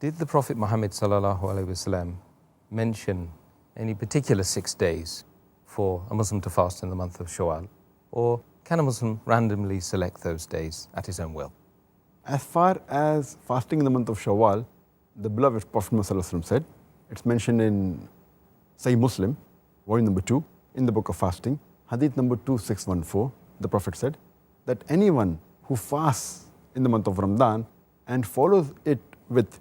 Did the Prophet Muhammad ﷺ mention any particular 6 days for a Muslim to fast in the month of Shawwal? Or can a Muslim randomly select those days at his own will? As far as fasting in the month of Shawwal, the beloved Prophet ﷺ said, it's mentioned in Sahih Muslim, volume number 2, in the book of fasting, hadith number 2614, the Prophet said that anyone who fasts in the month of Ramadan and follows it with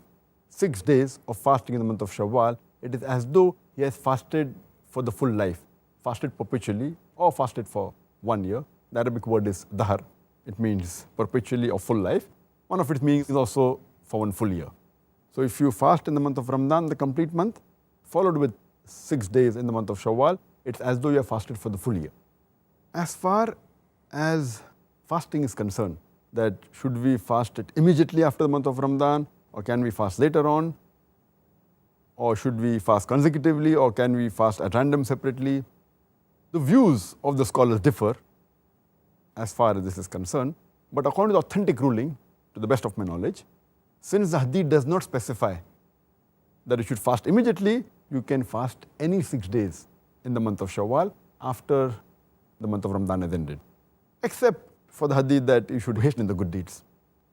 6 days of fasting in the month of Shawwal, it is as though he has fasted for the full life, fasted perpetually or fasted for 1 year. The Arabic word is dahr. It means perpetually or full life. One of its meanings is also for 1 full year. So if you fast in the month of Ramadan, the complete month, followed with 6 days in the month of Shawwal, it's as though you have fasted for the full year. As far as fasting is concerned, that should we fast it immediately after the month of Ramadan, or can we fast later on, or should we fast consecutively, or can we fast at random separately? The views of the scholars differ as far as this is concerned, but according to the authentic ruling, to the best of my knowledge, since the hadith does not specify that you should fast immediately, you can fast any 6 days in the month of Shawwal after the month of Ramadan has ended, except for the hadith that you should hasten in the good deeds.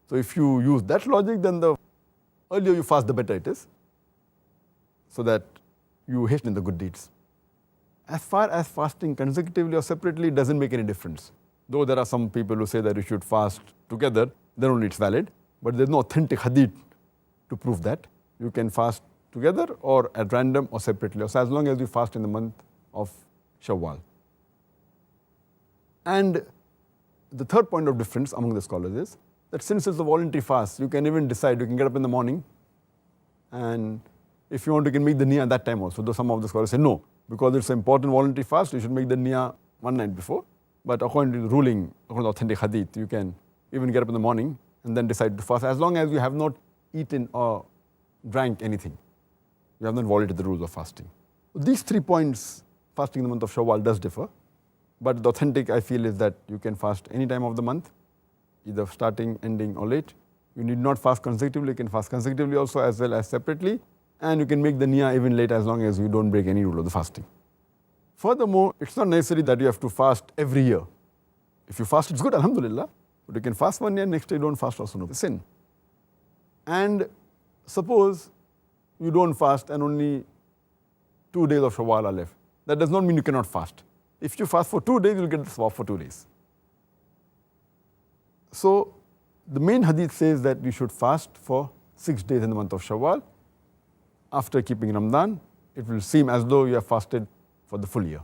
So if you use that logic, then the earlier you fast, the better it is, so that you hasten in the good deeds. As far as fasting consecutively or separately doesn't make any difference. Though there are some people who say that you should fast together, then only it's valid, but there's no authentic hadith to prove that. You can fast together or at random or separately, so as long as you fast in the month of Shawwal. And the third point of difference among the scholars is that since it's a voluntary fast, you can even decide, you can get up in the morning, and if you want, you can make the niyyah at that time also. Though some of the scholars say no, because it's an important voluntary fast, you should make the niyyah one night before. But according to the ruling, according to authentic hadith, you can even get up in the morning and then decide to fast, as long as you have not eaten or drank anything. You have not violated the rules of fasting. These 3 points, fasting in the month of Shawwal does differ, but the authentic, I feel, is that you can fast any time of the month, either starting, ending, or late. You need not fast consecutively. You can fast consecutively also as well as separately, and you can make the niyyah even late as long as you don't break any rule of the fasting. Furthermore, it's not necessary that you have to fast every year. If you fast, it's good, alhamdulillah, but you can fast 1 year, next day you don't fast, also no sin. And suppose you don't fast and only 2 days of Shawwal are left. That does not mean you cannot fast. If you fast for 2 days, you'll get the sawab for 2 days. So the main hadith says that you should fast for 6 days in the month of Shawwal. After keeping Ramadan, it will seem as though you have fasted for the full year.